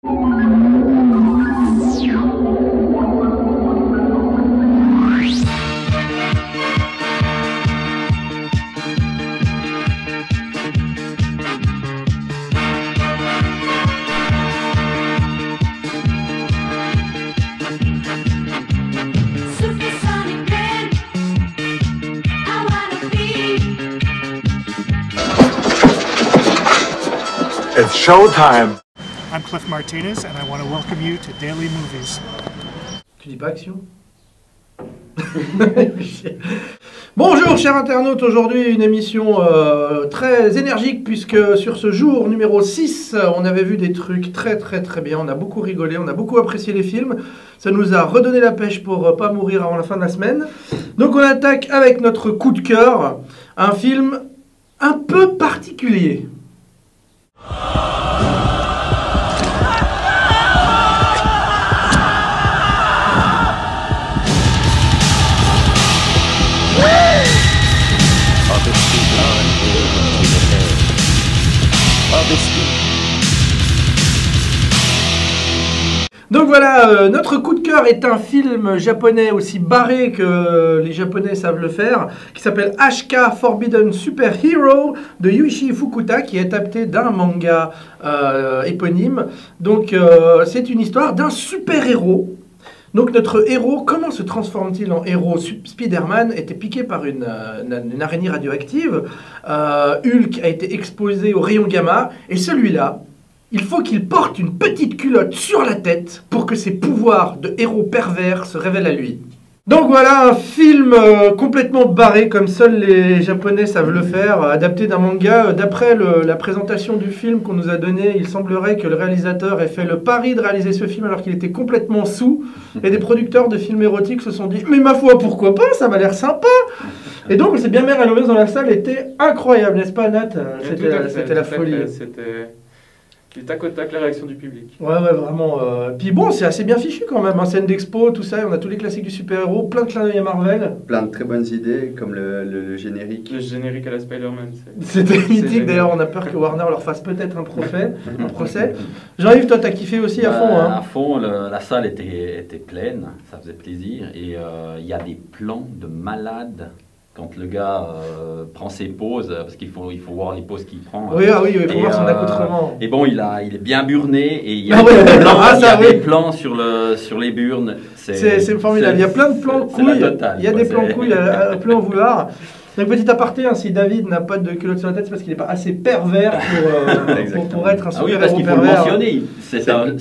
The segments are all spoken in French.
It's showtime. I'm Cliff Martinez and I want to welcome you to Daily Movies. Tu dis pas action? Bonjour chers internautes, aujourd'hui une émission très énergique puisque sur ce jour numéro 6, on avait vu des trucs très bien, on a beaucoup rigolé, on a beaucoup apprécié les films, ça nous a redonné la pêche pour pas mourir avant la fin de la semaine. Donc on attaque avec notre coup de cœur, un film un peu particulier. Donc voilà, notre coup de cœur est un film japonais aussi barré que les japonais savent le faire, qui s'appelle HK Forbidden Super Hero de Yuichi Fukuta, qui est adapté d'un manga éponyme. Donc c'est une histoire d'un super-héros. Donc notre héros, comment se transforme-t-il en héros? Spider-Man était piqué par une araignée radioactive, Hulk a été exposé aux rayons gamma, et celui-là, il faut qu'il porte une petite culotte sur la tête pour que ses pouvoirs de héros pervers se révèlent à lui. Donc voilà un film complètement barré comme seuls les japonais savent le faire, adapté d'un manga. D'après la présentation du film qu'on nous a donné, il semblerait que le réalisateur ait fait le pari de réaliser ce film alors qu'il était complètement saoul. Et des producteurs de films érotiques se sont dit « Mais ma foi, pourquoi pas, ça m'a l'air sympa !» Et donc, c'est bien mère à l'ambiance dans la salle était incroyable, n'est-ce pas Nat? C'était la folie. C'était du tac au tac la réaction du public. Ouais, vraiment. Puis bon, c'est assez bien fichu quand même. Scène d'expo, tout ça, on a tous les classiques du super-héros, plein de clins d'œil à Marvel. Plein de très bonnes idées, comme le générique. Le générique à la Spider-Man. C'était mythique, d'ailleurs, on a peur que Warner leur fasse peut-être un procès. Jean-Yves, toi, t'as kiffé aussi à fond, hein? À fond, la salle était pleine, ça faisait plaisir. Et il y a des plans de malades. Quand le gars prend ses poses, parce qu'il faut voir les poses qu'il prend. Oui, il faut voir son accoutrement. Et bon, il est bien burné et il y a des plans sur les burnes. C'est formidable, il y a plein de plans couilles, il y a des plans couilles à plus en vouloir. Donc petit aparté, hein, si David n'a pas de culotte sur la tête, c'est parce qu'il n'est pas assez pervers pour être un super-héros pervers. Oui, parce qu'il faut le mentionner,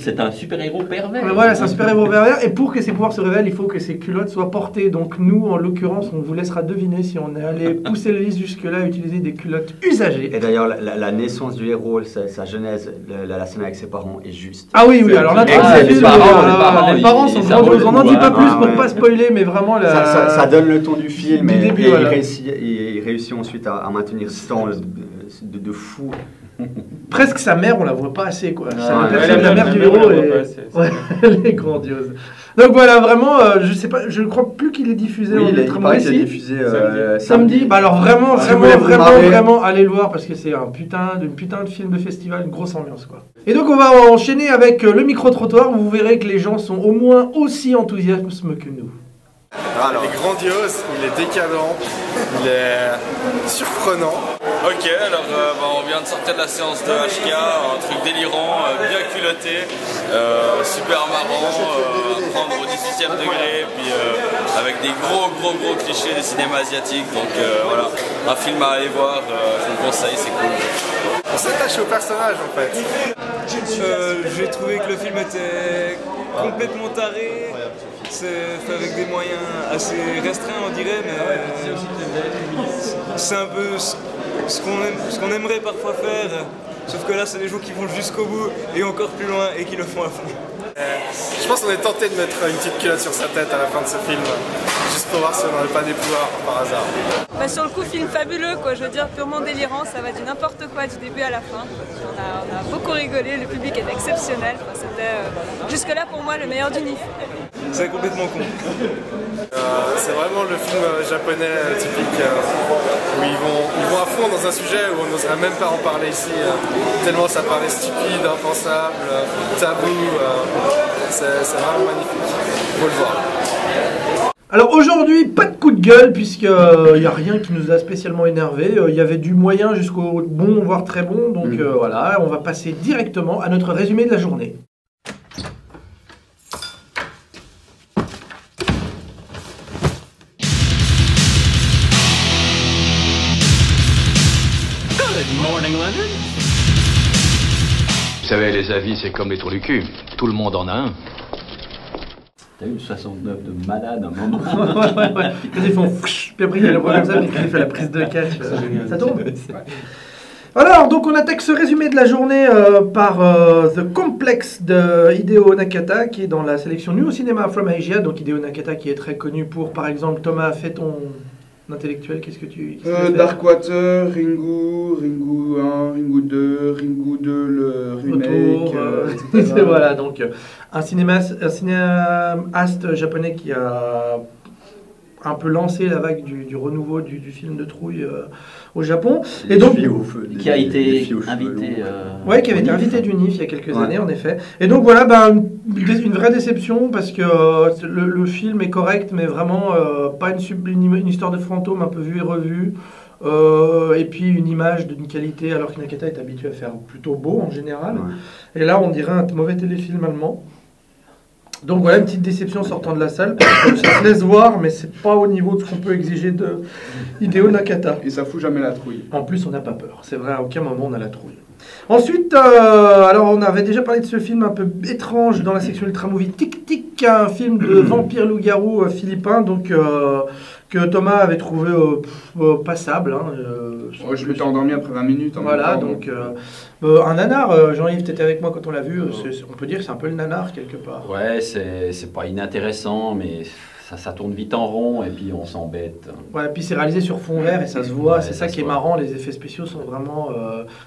c'est un super-héros pervers. Mais voilà, c'est un super-héros pervers, et pour que ses pouvoirs se révèlent, il faut que ses culottes soient portées. Donc nous, en l'occurrence, on vous laissera deviner si on est allé pousser le liste jusque-là et utiliser des culottes usagées. Et d'ailleurs, la naissance du héros, sa genèse, la scène avec ses parents est juste. Ah oui, alors là, les parents sont grandioses. On n'en dit pas plus pour ne pas spoiler, mais vraiment... Ça donne le ton du film, et il réussit ensuite à maintenir ce temps de fou. Presque sa mère, on la voit pas assez, quoi. La mère du héros, elle est grandiose. Donc voilà, vraiment, je sais pas, je crois plus qu'il est diffusé en Ultramar ici. Il est diffusé samedi. Bah alors vraiment, allez le voir parce que c'est une putain de film de festival, une grosse ambiance, quoi. Et donc on va enchaîner avec le micro-trottoir. Vous verrez que les gens sont au moins aussi enthousiastes que nous. Alors, il est grandiose, il est décadent, il est surprenant. Ok, alors on vient de sortir de la séance de HK, un truc délirant, bien culotté, super marrant, à prendre au 18e degré, puis avec des gros clichés des cinémas asiatiques. Donc voilà, un film à aller voir, je vous le conseille, c'est cool. On s'attache au personnage en fait. J'ai trouvé que le film était complètement taré. C'est fait avec des moyens assez restreints, on dirait, mais c'est un peu ce qu'on aimerait parfois faire, sauf que là c'est des gens qui vont jusqu'au bout et encore plus loin et qui le font à fond. Je pense qu'on est tenté de mettre une petite culotte sur sa tête à la fin de ce film, juste pour voir si on n'avait pas des pouvoirs par hasard. Bah sur le coup, film fabuleux, quoi. Je veux dire, purement délirant, ça va du n'importe quoi du début à la fin. On a beaucoup rigolé, le public est exceptionnel. Enfin, c'était jusque-là pour moi le meilleur du NIF. C'est complètement con. C'est vraiment le film japonais typique où ils vont à fond dans un sujet où on n'oserait même pas en parler ici, tellement ça paraît stupide, impensable, tabou. C'est vraiment magnifique, il faut le voir. Alors aujourd'hui, pas de coup de gueule, puisqu'il n'y a rien qui nous a spécialement énervé. Il y avait du moyen jusqu'au bon, voire très bon. Donc voilà, on va passer directement à notre résumé de la journée. Vous savez, les avis, c'est comme les trous du cul. Tout le monde en a un. T'as eu une 69 de malade à un moment. ouais. Ils font puis après il y a le problème comme ça, puis il fait la prise de catch. Ça tombe. Alors, donc on attaque ce résumé de la journée par The Complex de Hideo Nakata, qui est dans la sélection New Cinema from Asia. Donc Hideo Nakata qui est très connu pour, par exemple, Thomas, fais ton intellectuel, qu'est-ce que tu Darkwater, Ringu 1, Ringu 2, Ringu 2, le remake, voilà, donc un cinéaste japonais qui a un peu lancé la vague du renouveau du film de trouille au Japon. Et donc, qui a été invité. Ouais, qui avait été invité du NIF il y a quelques années, en effet. Et donc voilà, une vraie déception parce que le film est correct, mais vraiment pas une histoire de fantôme un peu vue et revue. Et puis une image d'une qualité, alors que Nakata est habitué à faire plutôt beau en général. Ouais. Et là, on dirait un mauvais téléfilm allemand. Donc voilà une petite déception sortant de la salle. Ça se laisse voir, mais c'est pas au niveau de ce qu'on peut exiger de Hideo Nakata. Et ça fout jamais la trouille. En plus, on n'a pas peur. C'est vrai, à aucun moment on a la trouille. Ensuite, alors on avait déjà parlé de ce film un peu étrange dans la section Ultra Movie Tic Tic, un film de vampire loup-garou philippin, donc que Thomas avait trouvé passable. Je m'étais endormi après 20 minutes. Voilà, donc un nanar. Jean-Yves, tu étais avec moi quand on l'a vu. On peut dire que c'est un peu le nanar quelque part. Ouais, c'est pas inintéressant, mais ça tourne vite en rond et puis on s'embête. Ouais, puis c'est réalisé sur fond vert et ça se voit. C'est ça qui est marrant. Les effets spéciaux sont vraiment.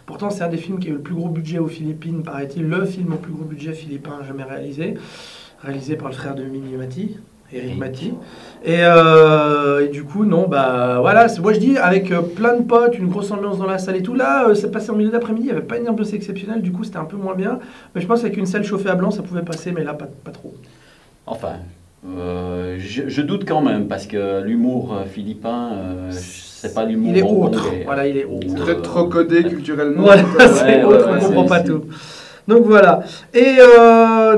Pourtant, c'est un des films qui a eu le plus gros budget aux Philippines, paraît-il. Le film au plus gros budget philippin jamais réalisé par le frère de Mimi Mati. Eric Mati. Et du coup, non, voilà, moi je dis, avec plein de potes, une grosse ambiance dans la salle et tout, là, c'est passé en milieu d'après-midi, il n'y avait pas une ambiance exceptionnelle, du coup c'était un peu moins bien, mais je pense qu'avec une salle chauffée à blanc, ça pouvait passer, mais là, pas trop. Enfin, je doute quand même, parce que l'humour philippin, c'est pas l'humour... Il est autre, voilà, il est autre. Peut-être trop codé culturellement. Voilà, c'est autre, on comprend pas tout. Donc voilà. Et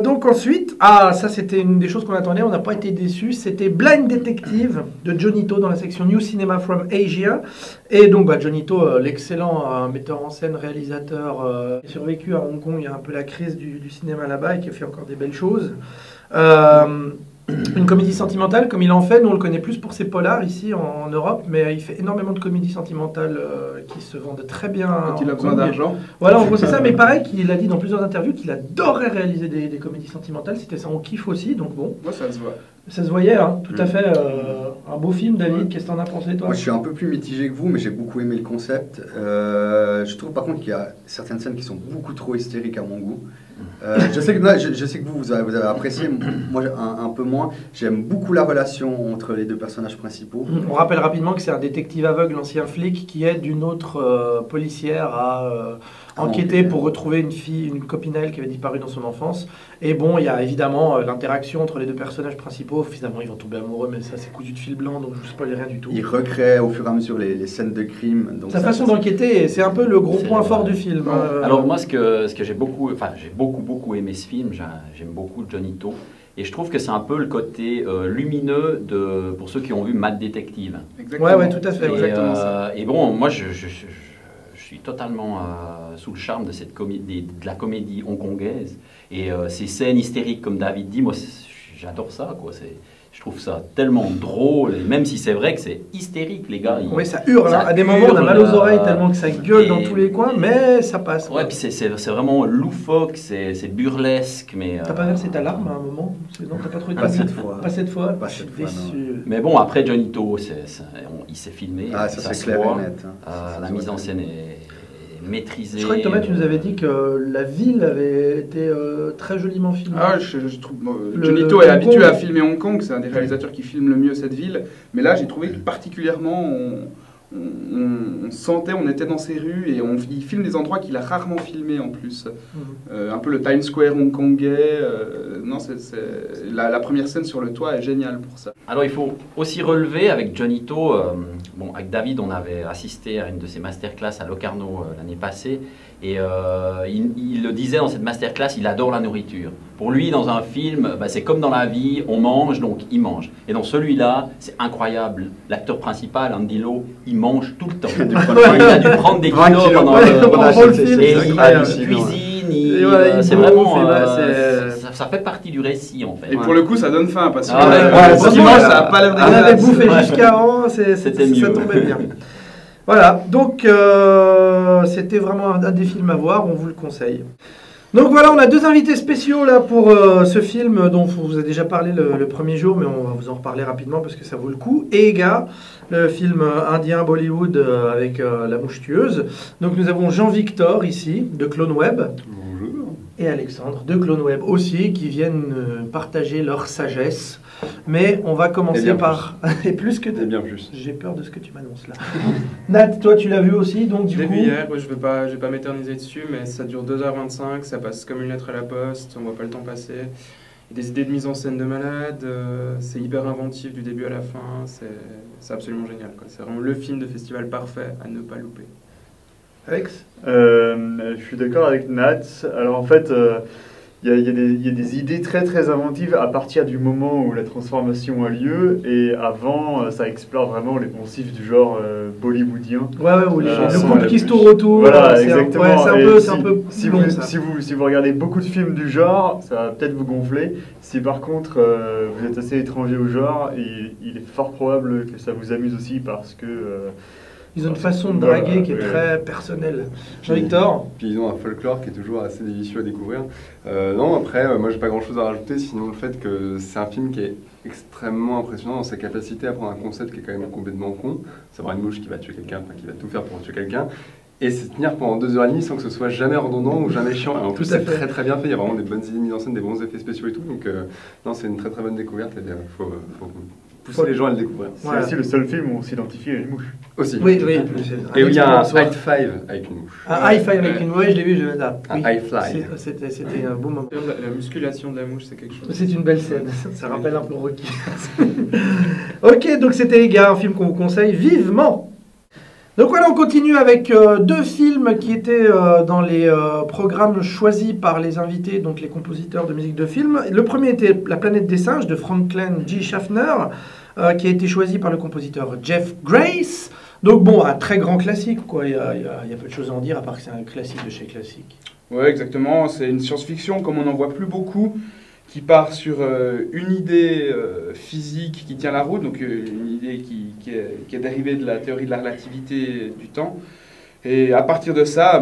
donc ensuite, ça c'était une des choses qu'on attendait, on n'a pas été déçus, c'était Blind Detective de Johnny To dans la section New Cinema from Asia. Et donc Johnny To, l'excellent metteur en scène, réalisateur, qui a survécu à Hong Kong, il y a un peu la crise du cinéma là-bas et qui a fait encore des belles choses. Une comédie sentimentale, comme il en fait, nous on le connaît plus pour ses polars ici en Europe, mais il fait énormément de comédies sentimentales qui se vendent très bien. Quand il a besoin d'argent. Voilà, en gros c'est ça, mais pareil qu'il a dit dans plusieurs interviews qu'il adorait réaliser des comédies sentimentales, c'était ça, on kiffe aussi, donc bon. Moi ça se voit. Ça se voyait, hein, tout à fait. Un beau film, David, qu'est-ce que t'en as pensé toi? Moi je suis un peu plus mitigé que vous, mais j'ai beaucoup aimé le concept. Je trouve par contre qu'il y a certaines scènes qui sont beaucoup trop hystériques à mon goût. Je sais que vous avez apprécié, moi un peu moins. J'aime beaucoup la relation entre les deux personnages principaux. On rappelle rapidement que c'est un détective aveugle, ancien flic, qui aide une autre policière à enquêter pour retrouver une copine à elle qui avait disparu dans son enfance. Et bon, il y a évidemment l'interaction entre les deux personnages principaux. Finalement, ils vont tomber amoureux, mais ça c'est cousu de fil blanc, donc je ne spoil rien du tout. Il recrée au fur et à mesure les scènes de crime. Donc sa façon d'enquêter, c'est un peu le gros point fort du film. Alors moi, ce que j'ai beaucoup aimé ce film, j'aime beaucoup Johnny To. Et je trouve que c'est un peu le côté lumineux pour ceux qui ont vu Mad Detective. Exactement. Ouais, tout à fait. Exactement ça. Et bon, moi, je suis totalement sous le charme de la comédie hongkongaise. Et ces scènes hystériques, comme David dit, moi, j'adore ça, quoi. Je trouve ça tellement drôle, et même si c'est vrai que c'est hystérique, les gars. Oui, ça hurle. À des moments, on a mal aux oreilles tellement que ça gueule dans tous les coins, mais ça passe. Ouais, puis c'est vraiment loufoque, c'est burlesque, mais... T'as pas versé ta larme à un moment? Non, t'as pas trouvé de Pas cette fois. Pas cette fois? Pas cette fois, non. Mais bon, après, Johnny To, il s'est filmé. Ah, ça c'est clair et net. La mise en scène est maîtrisée. Je crois que Thomas, tu nous avais dit que la ville avait été très joliment filmée. Ah, je trouve. Johnny To est habitué à filmer Hong Kong, c'est un des réalisateurs qui filme le mieux cette ville. Mais là, j'ai trouvé que particulièrement, on sentait, on était dans ces rues et il filme des endroits qu'il a rarement filmés en plus. Un peu le Times Square hongkongais. Non, la première scène sur le toit est géniale pour ça. Alors il faut aussi relever avec Johnny To, bon, avec David on avait assisté à une de ses masterclass à Locarno l'année passée et il le disait dans cette masterclass, il adore la nourriture. Pour lui dans un film, bah, c'est comme dans la vie, on mange donc il mange. Et dans celui-là, c'est incroyable. L'acteur principal, Andy Lau, il mange tout le temps. Il a dû prendre des kilos pendant le film. Et il cuisine, c'est vraiment... ça fait partie du récit en fait. Et pour le coup, ça donne faim parce que ce qu'il mange, ça n'a pas l'air dégueulasse. On avait bouffé Ouais. jusqu'avant, c'était mieux. Ça tombait bien. Voilà, donc c'était vraiment un des films à voir, on vous le conseille. Donc voilà, on a deux invités spéciaux là pour ce film dont on vous a déjà parlé le premier jour, mais on va vous en reparler rapidement parce que ça vaut le coup. Ega, le film indien Bollywood avec la mouche tueuse. Donc nous avons Jean-Victor ici, de Clone Web. Bonjour. Et Alexandre, de Clone Web aussi, qui viennent partager leur sagesse. Mais on va commencer par... Et plus que... Et bien plus. J'ai peur de ce que tu m'annonces là. Nat, toi tu l'as vu aussi, donc du coup... Je l'ai vu hier, je vais pas m'éterniser dessus, mais ça dure 2h25, ça passe comme une lettre à la poste, on voit pas le temps passer. Il y a des idées de mise en scène de malade, c'est hyper inventif du début à la fin, c'est absolument génial, quoi. C'est vraiment le film de festival parfait à ne pas louper. Alex? Je suis d'accord avec Nat. Alors en fait, il y a des idées très très inventives à partir du moment où la transformation a lieu, et avant ça explore vraiment les poncifs du genre bollywoodien. Ouais, où le couple qui se tourne autour. Voilà, exactement. C'est un peu si long, vous regardez beaucoup de films du genre, ça va peut-être vous gonfler. Si par contre vous êtes assez étranger au genre, il est fort probable que ça vous amuse aussi parce que... ils ont une façon de draguer qui est très personnelle. Jean-Victor? Puis ils ont un folklore qui est toujours assez délicieux à découvrir. Non, après, moi j'ai pas grand chose à rajouter, sinon le fait que c'est un film qui est extrêmement impressionnant dans sa capacité à prendre un concept qui est quand même complètement con, savoir une mouche qui va tuer quelqu'un, enfin qui va tout faire pour tuer quelqu'un, et c'est tenir pendant 2h30 sans que ce soit jamais redondant ou jamais chiant. Et en plus, c'est très très bien fait, il y a vraiment des bonnes idées de mise en scène, des bons effets spéciaux et tout, donc non, c'est une très très bonne découverte, et faut pousser les gens à le découvrir. C'est aussi le seul film où on s'identifie à une mouche. Aussi. Oui. Et où il y a un high five avec une mouche. Un high five avec une mouche, je l'ai vu, un high fly. C'était un beau moment. La musculation de la mouche, c'est quelque chose. C'est une belle scène, ça rappelle un peu Rocky. Ok, donc c'était les gars, un film qu'on vous conseille vivement. Donc voilà, on continue avec deux films qui étaient dans les programmes choisis par les invités, donc les compositeurs de musique de film. Le premier était La planète des singes de Franklin G. Schaffner, qui a été choisi par le compositeur Jeff Grace. Donc bon, un très grand classique, quoi. Il y a peu de choses à en dire, à part que c'est un classique de chez classique. Ouais, exactement. C'est une science-fiction comme on n'en voit plus beaucoup, qui part sur une idée physique qui tient la route, donc une idée qui est dérivée de la théorie de la relativité du temps. Et à partir de ça,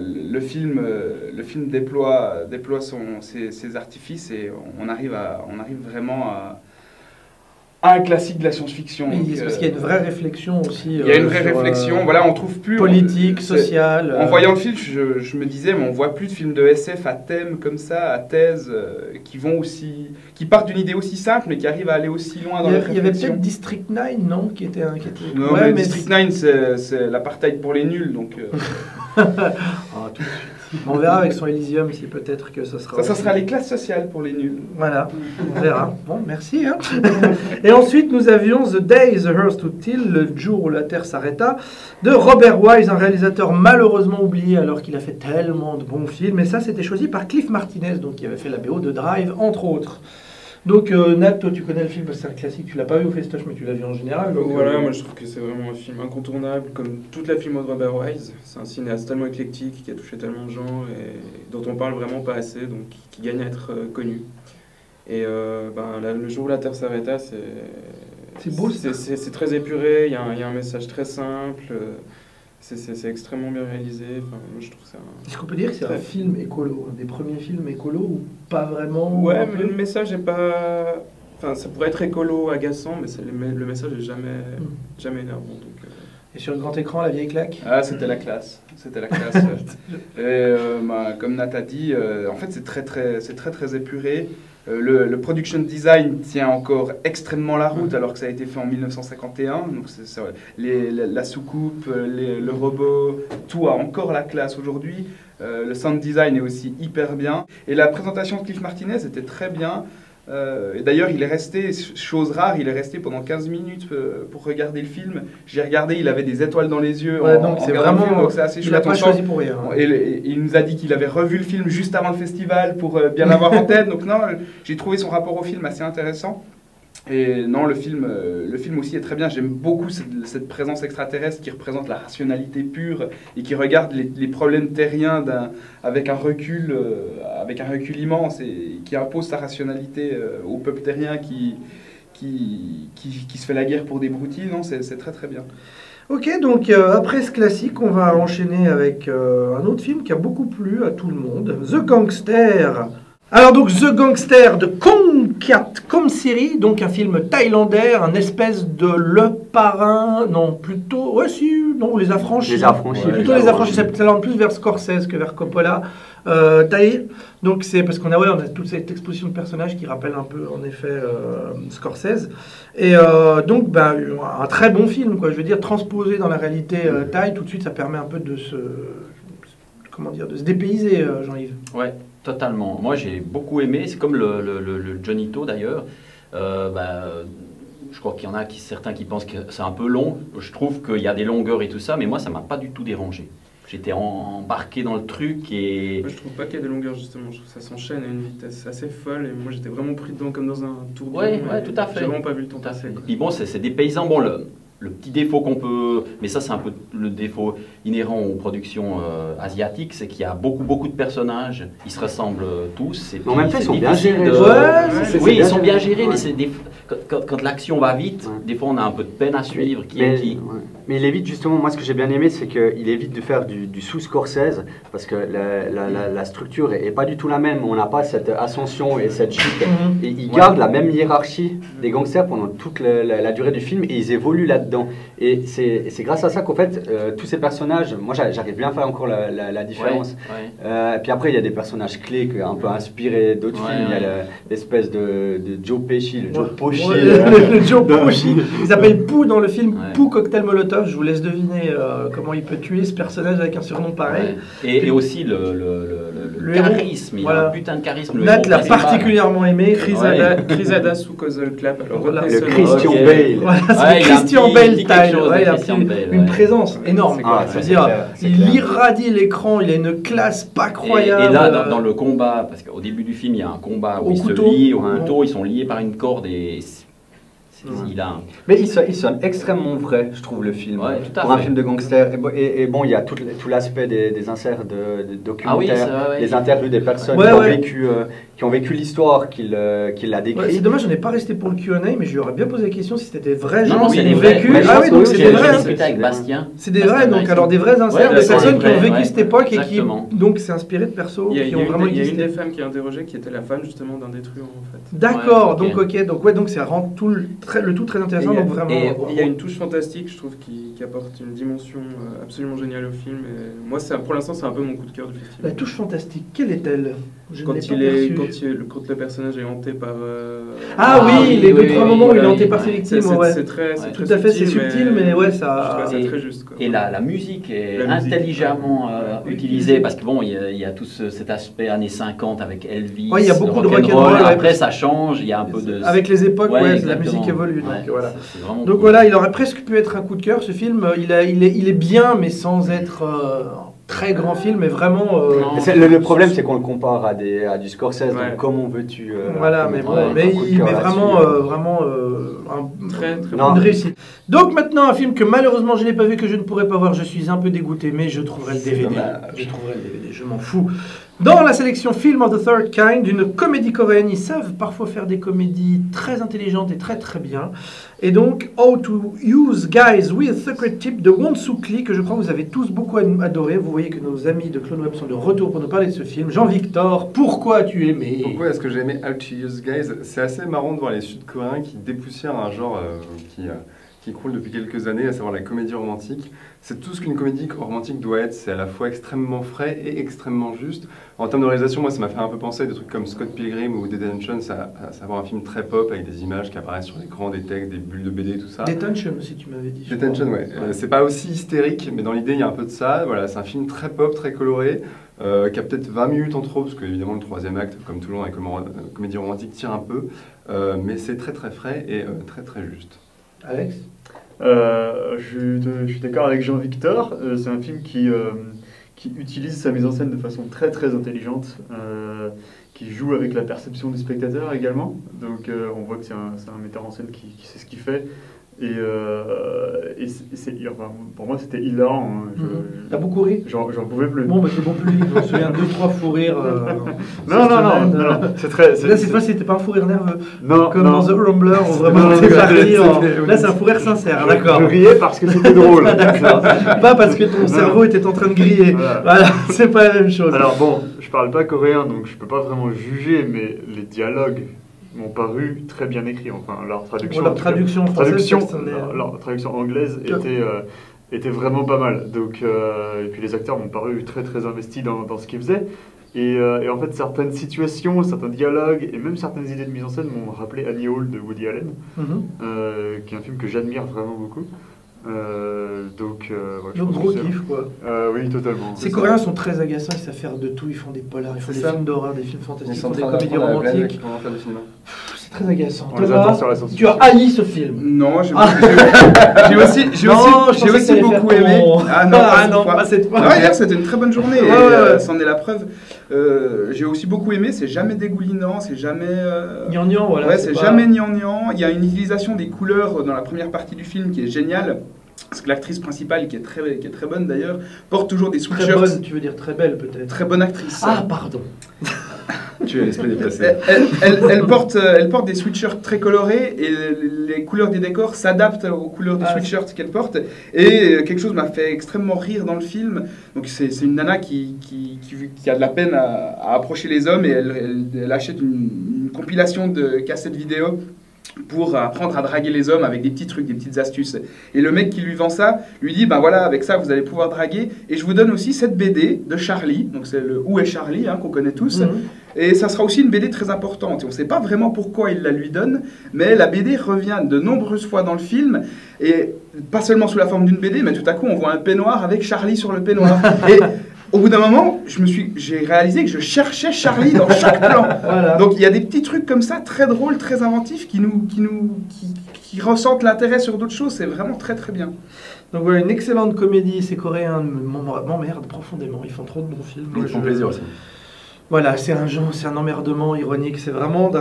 le film déploie ses artifices et on arrive vraiment à un classique de la science-fiction. Oui, parce qu'il y a une vraie réflexion aussi. Il y a une vraie réflexion, voilà, on trouve plus... Politique, sociale... En voyant le film, je me disais, mais on voit plus de films de SF à thème comme ça, à thèse, qui partent d'une idée aussi simple, mais qui arrivent à aller aussi loin dans la réflexion. Il y avait peut-être District 9, non, qui était... Non, ouais, mais District 9, c'est l'apartheid pour les nuls, donc... tout de suite. On verra avec son Elysium si peut-être que ça sera... Ça sera les classes sociales pour les nuls. Voilà, on verra. Bon, merci. Hein. Et ensuite, nous avions The Day the Earth Stood Still, le jour où la Terre s'arrêta, de Robert Wise, un réalisateur malheureusement oublié alors qu'il a fait tellement de bons films. Et ça, c'était choisi par Cliff Martinez, donc, qui avait fait la BO de Drive, entre autres. Donc, Nat, toi, tu connais le film, c'est un classique, tu l'as pas vu au Festoche, mais tu l'as vu en général. Donc, voilà, moi je trouve que c'est vraiment un film incontournable, comme toute la filmo de Robert Wise. C'est un cinéaste tellement éclectique, qui a touché tellement de gens, et dont on parle vraiment pas assez, donc qui gagne à être connu. Et le jour où la Terre s'arrêta, c'est beau, c'est très épuré, il y a un message très simple, c'est extrêmement bien réalisé. Enfin, moi, je trouve ça. Est-ce qu'on peut dire que c'est un film écolo, un des premiers films écolo ou pas vraiment? Ouais, mais le message est pas. Enfin, ça pourrait être écolo, agaçant, mais le message est jamais énervant. Donc, Et sur le grand écran, la vieille claque? Ah, c'était la classe. C'était la classe. Et comme Nat a dit, en fait, c'est très épuré. Le production design tient encore extrêmement la route, alors que ça a été fait en 1951. Donc la soucoupe, le robot, tout a encore la classe aujourd'hui. Le sound design est aussi hyper bien. Et la présentation de Cliff Martinez était très bien. Et d'ailleurs, il est resté, chose rare, il est resté pendant 15 minutes pour regarder le film. J'ai regardé, il avait des étoiles dans les yeux. Ouais, donc c'est vraiment. Donc c'est assez chouette. Il n'a pas choisi pour rien. Et il nous a dit qu'il avait revu le film juste avant le festival pour bien l'avoir en tête. Donc non, j'ai trouvé son rapport au film assez intéressant. Et non, le film aussi est très bien. J'aime beaucoup cette présence extraterrestre qui représente la rationalité pure et qui regarde les problèmes terriens avec un recul immense et qui impose sa rationalité au peuple terrien qui se fait la guerre pour des broutilles. Non, c'est très très bien. Ok, donc après ce classique, on va enchaîner avec un autre film qui a beaucoup plu à tout le monde, The Gangster. Alors donc The Gangster de Kongkat Komsiri, donc un film thaïlandais, un espèce de Le Parrain, non plutôt, ouais si, non Les Affranchis. Les Affranchis. Ouais, plutôt Les Affranchis, ça s'oriente plus vers Scorsese que vers Coppola. Thaï, donc c'est parce qu'on a toute cette exposition de personnages qui rappelle un peu en effet Scorsese. Et donc un très bon film, quoi. Je veux dire, transposé dans la réalité thaï, tout de suite ça permet un peu de se dépayser, Jean-Yves. Ouais. Totalement. Moi, j'ai beaucoup aimé. C'est comme le Johnny To, d'ailleurs. Je crois qu'il y en a certains qui pensent que c'est un peu long. Je trouve qu'il y a des longueurs et tout ça, mais moi, ça ne m'a pas du tout dérangé. J'étais embarqué dans le truc et... Moi, je trouve pas qu'il y a des longueurs, justement. Je trouve que ça s'enchaîne à une vitesse assez folle. Et moi, j'étais vraiment pris dedans comme dans un tourbillon. Ouais, tout à fait. J'ai vraiment pas vu le temps passer. Et puis bon, c'est des paysans. Bon, le petit défaut qu'on peut... Mais ça, c'est un peu le défaut inhérent aux productions asiatiques, c'est qu'il y a beaucoup de personnages. Ils se ressemblent tous. Et en même temps, ils sont bien gérés. Oui, ils sont bien gérés, mais c'est quand l'action va vite, des fois, on a un peu de peine à suivre. Mais il évite, justement, moi, ce que j'ai bien aimé, c'est qu'il évite de faire du sous-Scorsese, parce que la structure est pas du tout la même. On n'a pas cette ascension et cette chute. Et il garde la même hiérarchie des gangsters pendant toute la durée du film, et ils évoluent là-dedans. Et c'est grâce à ça qu'en fait, tous ces personnages, moi j'arrive bien à faire encore la différence. Et puis après, il y a des personnages clés un peu inspirés d'autres films. Il y a l'espèce de Joe Pesci, le Joe Pesci. Le Joe Pesci. Il s'appelle Pou dans le film Pou Cocktail Molotov. Je vous laisse deviner comment il peut tuer ce personnage avec un surnom pareil. Et aussi le charisme. Il a un putain de charisme. Nat l'a particulièrement aimé. Chris Hadas sous Causal Clap. Alors, le Christian Bale. Voilà, c'est Christian Bale. Il a une présence énorme. Il irradie l'écran, il a une classe pas croyable. Et là, dans le combat, parce qu'au début du film, il y a un combat où ils se lient au couteau, ils sont liés par une corde et... Mais il sonne extrêmement vrai, je trouve, le film. Pour un film de gangster. Et bon, il y a tout l'aspect des inserts de documentaires, des interviews des personnes qui ont vécu l'histoire, qui l'a décrit. C'est dommage, je n'ai pas resté pour le Q&A, mais je lui aurais bien posé la question si c'était vrai. Non, c'est vécu. Ah oui, donc c'est des vrais. avec Bastien. C'est des vrais, donc alors des vrais inserts, des personnes qui ont vécu cette époque et qui donc c'est inspiré de persos qui ont vraiment existé. Il y a une des femmes qui a interrogé qui était la femme justement d'un des truands en fait. D'accord, donc donc ça rend le tout très intéressant. Donc vraiment. Et il y a une touche fantastique, je trouve, qui apporte une dimension absolument géniale au film. Et moi, pour l'instant, c'est un peu mon coup de cœur du festival. La touche fantastique, quelle est-elle? Quand le personnage est hanté par... oui, les 2-3 moments où il est hanté par ses victimes. C'est très tout à fait, c'est subtil, mais ouais, ça... C'est très juste. Et la musique est intelligemment utilisée, parce que bon, il y a tout cet aspect années 50 avec Elvis. Oui, il y a beaucoup de rock'n'roll. Après, ça change, il y a un peu de... Avec les époques, la musique évolue. Donc voilà, il aurait presque pu être un coup de cœur, ce film. Il est bien, mais sans être... très grand film, mais vraiment... le problème, c'est qu'on le compare à du Scorsese, donc comment veux-tu... voilà, mais vraiment une réussite. Donc maintenant, un film que malheureusement je n'ai pas vu, que je ne pourrais pas voir, je suis un peu dégoûté, mais je trouverai le DVD. Je m'en fous. Dans la sélection Film of the Third Kind, une comédie coréenne, ils savent parfois faire des comédies très intelligentes et très très bien. Et donc, How to Use Guys with Secret Tip de Won Suk Lee, que je crois que vous avez tous beaucoup adoré. Vous voyez que nos amis de Clone Web sont de retour pour nous parler de ce film. Jean-Victor, pourquoi as-tu aimé? Pourquoi est-ce que j'ai aimé How to Use Guys? C'est assez marrant de voir les Sud-Coréens qui dépoussièrent un genre qui croule depuis quelques années, à savoir la comédie romantique. C'est tout ce qu'une comédie romantique doit être, c'est à la fois extrêmement frais et extrêmement juste. En termes de réalisation, moi ça m'a fait un peu penser à des trucs comme Scott Pilgrim ou Detention, à savoir un film très pop avec des images qui apparaissent sur l'écran, des textes, des bulles de BD, tout ça. Detention aussi, tu m'avais dit. Detention, ouais. C'est pas aussi hystérique, mais dans l'idée il y a un peu de ça. Voilà, c'est un film très pop, très coloré, qui a peut-être 20 minutes en trop, parce que évidemment le troisième acte, comme toujours avec une comédie romantique, tire un peu, mais c'est très très frais et très très juste. Alex? Je suis d'accord avec Jean-Victor. C'est un film qui utilise sa mise en scène de façon très très intelligente, qui joue avec la perception du spectateur également. Donc on voit que c'est un metteur en scène qui sait ce qu'il fait. Et enfin, pour moi c'était hilarant. T'as beaucoup ri? J'en pouvais plus. Bon, bah c'est bon public, je me souviens 2-3 fous rires. Non, c'est très. Là, cette fois, c'était pas un fou rire nerveux. Non, comme non. dans The Rumbler, on vraiment était pas rire. Là, c'est un fou rire sincère, d'accord. Je riais parce que c'était drôle. D'accord. Pas parce que ton cerveau était en train de griller. Voilà, c'est pas la même chose. Alors bon, je parle pas coréen, donc je peux pas vraiment juger, mais les dialogues m'ont paru très bien écrits. Enfin, leur traduction, leur traduction française, leur traduction anglaise était vraiment pas mal. Donc, et puis les acteurs m'ont paru très très investis dans ce qu'ils faisaient. Et en fait, certaines situations, certains dialogues et même certaines idées de mise en scène m'ont rappelé Annie Hall de Woody Allen, qui est un film que j'admire vraiment beaucoup. Donc gros kiff quoi. Oui, totalement. Ces Coréens sont très agaçants, ils savent faire de tout, ils font des polars, ils font des films d'horreur, des films fantastiques, ils font des comédies romantiques. C'est très agaçant. Thomas, tu as haï ce film? Non, j'ai aussi beaucoup aimé. Ah non, pas cette fois. Hier c'était une très bonne journée, c'en est la preuve. J'ai aussi beaucoup aimé, c'est jamais dégoulinant, c'est jamais... Gnangnan, voilà. Ouais, c'est jamais gnangnan. Il y a une utilisation des couleurs dans la première partie du film qui est géniale. Parce que l'actrice principale, qui est très bonne d'ailleurs, porte toujours des sweatshirts. Très bonne, tu veux dire très belle peut-être? Très bonne actrice. Ah, pardon. Tu es l'esprit déplacé. Elle porte des sweatshirts très colorés et les couleurs des décors s'adaptent aux couleurs des sweatshirts qu'elle porte. Et quelque chose m'a fait extrêmement rire dans le film. Donc c'est une nana qui a de la peine à approcher les hommes et elle achète une compilation de cassettes vidéo pour apprendre à draguer les hommes avec des petits trucs, des petites astuces. Et le mec qui lui vend ça, lui dit, ben voilà, avec ça, vous allez pouvoir draguer. Et je vous donne aussi cette BD de Charlie, donc c'est le Où est Charlie, qu'on connaît tous. Et ça sera aussi une BD très importante. Et on ne sait pas vraiment pourquoi il la lui donne, mais la BD revient de nombreuses fois dans le film, et pas seulement sous la forme d'une BD, mais tout à coup, on voit un peignoir avec Charlie sur le peignoir. Et au bout d'un moment, j'ai réalisé que je cherchais Charlie dans chaque plan. Voilà. Donc il y a des petits trucs comme ça, très drôles, très inventifs, qui ressentent l'intérêt sur d'autres choses. C'est vraiment très très bien. Donc voilà, une excellente comédie. Ces Coréens m'emmerdent profondément. Ils font trop de bons films. Ils font plaisir aussi. Voilà, c'est un emmerdement ironique. C'est vraiment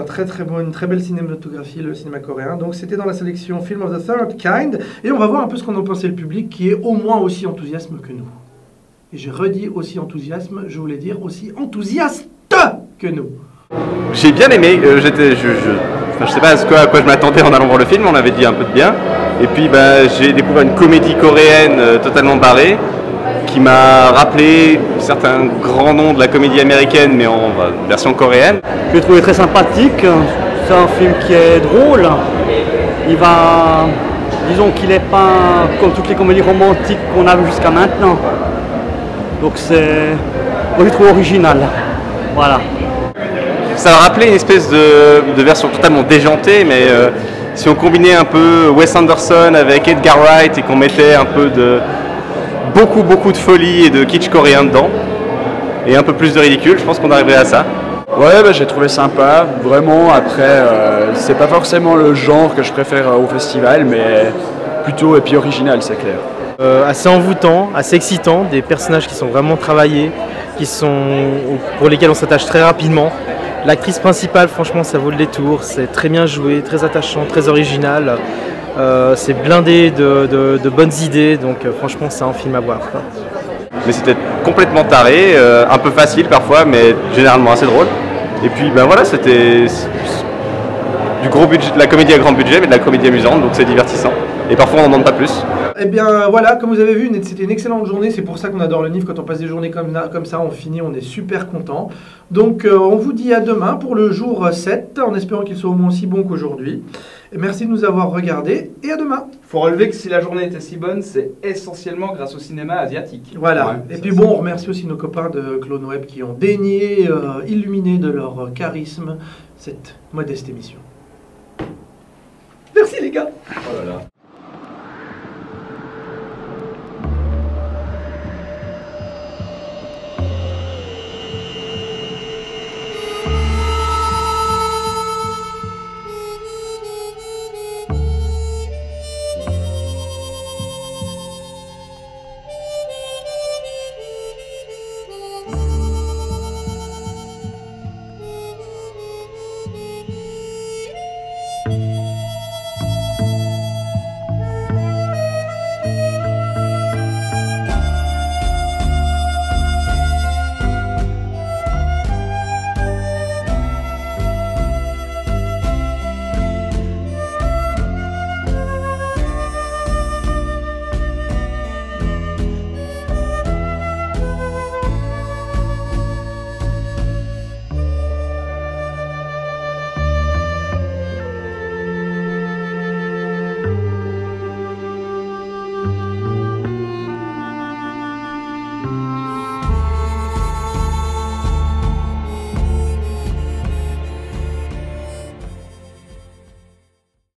une très belle cinématographie, le cinéma coréen. Donc c'était dans la sélection Film of the Third Kind. Et on va voir un peu ce qu'en a pensé le public, qui est au moins aussi enthousiaste que nous. Et j'ai redit aussi enthousiasme, je voulais dire aussi enthousiaste que nous. J'ai bien aimé, je sais pas à quoi je m'attendais en allant voir le film, on avait dit un peu de bien. Et puis j'ai découvert une comédie coréenne totalement barrée, qui m'a rappelé certains grands noms de la comédie américaine, mais en version coréenne. Je l'ai trouvé très sympathique, c'est un film qui est drôle. Disons qu'il n'est pas comme toutes les comédies romantiques qu'on a vues jusqu'à maintenant. Donc moi je le trouve original, voilà. Ça a rappelé une espèce de version totalement déjantée, mais si on combinait un peu Wes Anderson avec Edgar Wright et qu'on mettait un peu de beaucoup de folie et de kitsch coréen dedans, et un peu plus de ridicule, je pense qu'on arriverait à ça. Ouais, j'ai trouvé sympa, vraiment. Après, c'est pas forcément le genre que je préfère au festival, mais plutôt original, c'est clair. Assez envoûtant, assez excitant, des personnages qui sont vraiment travaillés, pour lesquels on s'attache très rapidement. L'actrice principale, franchement, ça vaut le détour, c'est très bien joué, très attachant, très original. C'est blindé de bonnes idées, donc franchement, c'est un film à voir. mais c'était complètement taré, un peu facile parfois, mais généralement assez drôle. Et puis ben voilà, c'était du gros budget, de la comédie à grand budget, mais de la comédie amusante, donc c'est divertissant. Et parfois on n'en demande pas plus. Eh bien voilà, comme vous avez vu, c'était une excellente journée. C'est pour ça qu'on adore le NIF. Quand on passe des journées comme ça, on finit, on est super content. Donc on vous dit à demain pour le jour 7, en espérant qu'il soit au moins aussi bon qu'aujourd'hui. Et merci de nous avoir regardés et à demain. Il faut relever que si la journée était si bonne, c'est essentiellement grâce au cinéma asiatique. Voilà. Ouais, et puis bon, on remercie aussi nos copains de Clone Web qui ont daigné illuminer de leur charisme cette modeste émission. Merci les gars. Oh là là.